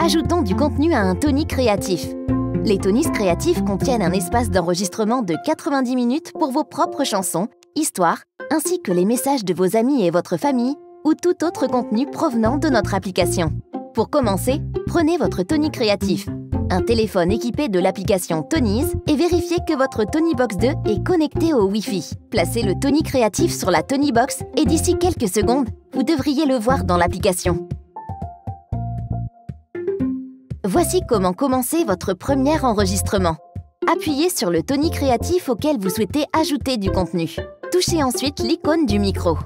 Ajoutons du contenu à un Tony créatif. Les Tonys créatifs contiennent un espace d'enregistrement de 90 minutes pour vos propres chansons, histoires, ainsi que les messages de vos amis et votre famille ou tout autre contenu provenant de notre application. Pour commencer, prenez votre Tony créatif, un téléphone équipé de l'application Tonys et vérifiez que votre Tonybox 2 est connecté au Wi-Fi. Placez le Tony créatif sur la Tonybox et d'ici quelques secondes, vous devriez le voir dans l'application. Voici comment commencer votre premier enregistrement. Appuyez sur le Tony créatif auquel vous souhaitez ajouter du contenu. Touchez ensuite l'icône du micro.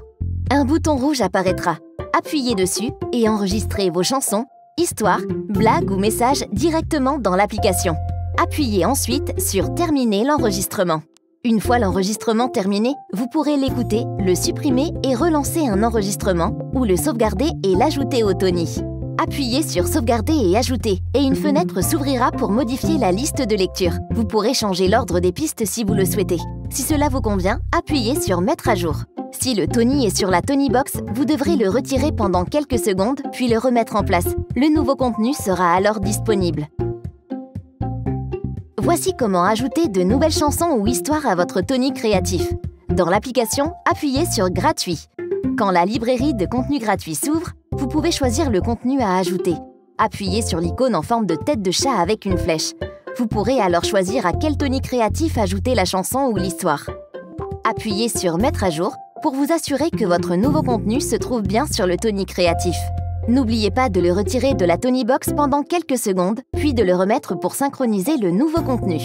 Un bouton rouge apparaîtra. Appuyez dessus et enregistrez vos chansons, histoires, blagues ou messages directement dans l'application. Appuyez ensuite sur « Terminer l'enregistrement ». Une fois l'enregistrement terminé, vous pourrez l'écouter, le supprimer et relancer un enregistrement ou le sauvegarder et l'ajouter au Tony. Appuyez sur « Sauvegarder et ajouter » et une fenêtre s'ouvrira pour modifier la liste de lecture. Vous pourrez changer l'ordre des pistes si vous le souhaitez. Si cela vous convient, appuyez sur « Mettre à jour ». Si le Tony est sur la Tonybox, vous devrez le retirer pendant quelques secondes, puis le remettre en place. Le nouveau contenu sera alors disponible. Voici comment ajouter de nouvelles chansons ou histoires à votre Tony créatif. Dans l'application, appuyez sur « Gratuit ». Quand la librairie de contenu gratuit s'ouvre, vous pouvez choisir le contenu à ajouter. Appuyez sur l'icône en forme de tête de chat avec une flèche. Vous pourrez alors choisir à quel Tony créatif ajouter la chanson ou l'histoire. Appuyez sur « Mettre à jour » pour vous assurer que votre nouveau contenu se trouve bien sur le Tony créatif. N'oubliez pas de le retirer de la Tonybox pendant quelques secondes, puis de le remettre pour synchroniser le nouveau contenu.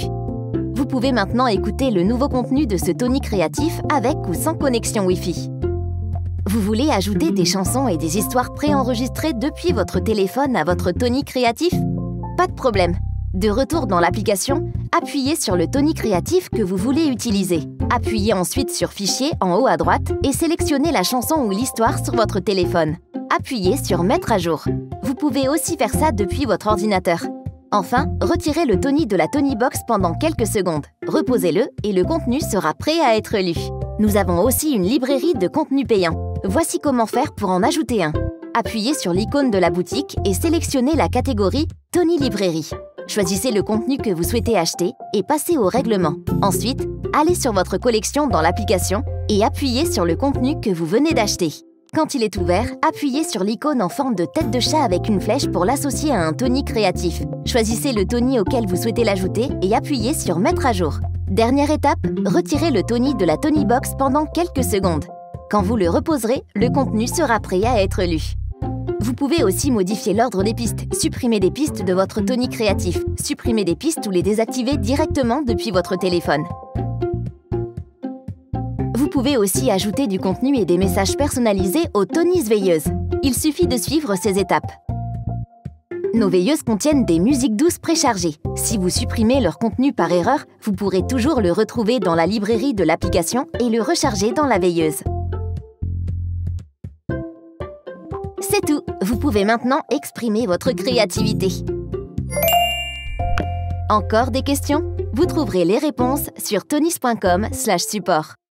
Vous pouvez maintenant écouter le nouveau contenu de ce Tony créatif avec ou sans connexion Wi-Fi. Vous voulez ajouter des chansons et des histoires préenregistrées depuis votre téléphone à votre Tony créatif? Pas de problème. De retour dans l'application, appuyez sur le Tony créatif que vous voulez utiliser. Appuyez ensuite sur « Fichier » en haut à droite et sélectionnez la chanson ou l'histoire sur votre téléphone. Appuyez sur « Mettre à jour ». Vous pouvez aussi faire ça depuis votre ordinateur. Enfin, retirez le Tony de la Tonybox pendant quelques secondes. Reposez-le et le contenu sera prêt à être lu. Nous avons aussi une librairie de contenu payant. Voici comment faire pour en ajouter un. Appuyez sur l'icône de la boutique et sélectionnez la catégorie « Tony Librairie ». Choisissez le contenu que vous souhaitez acheter et passez au règlement. Ensuite, allez sur votre collection dans l'application et appuyez sur le contenu que vous venez d'acheter. Quand il est ouvert, appuyez sur l'icône en forme de tête de chat avec une flèche pour l'associer à un Tony créatif. Choisissez le Tony auquel vous souhaitez l'ajouter et appuyez sur « Mettre à jour ». Dernière étape, retirez le Tony de la Tonybox pendant quelques secondes. Quand vous le reposerez, le contenu sera prêt à être lu. Vous pouvez aussi modifier l'ordre des pistes, supprimer des pistes de votre Tony créatif, supprimer des pistes ou les désactiver directement depuis votre téléphone. Vous pouvez aussi ajouter du contenu et des messages personnalisés aux Tonys veilleuses. Il suffit de suivre ces étapes. Nos veilleuses contiennent des musiques douces préchargées. Si vous supprimez leur contenu par erreur, vous pourrez toujours le retrouver dans la librairie de l'application et le recharger dans la veilleuse. C'est tout, vous pouvez maintenant exprimer votre créativité. Encore des questions? Vous trouverez les réponses sur tonys.com/support.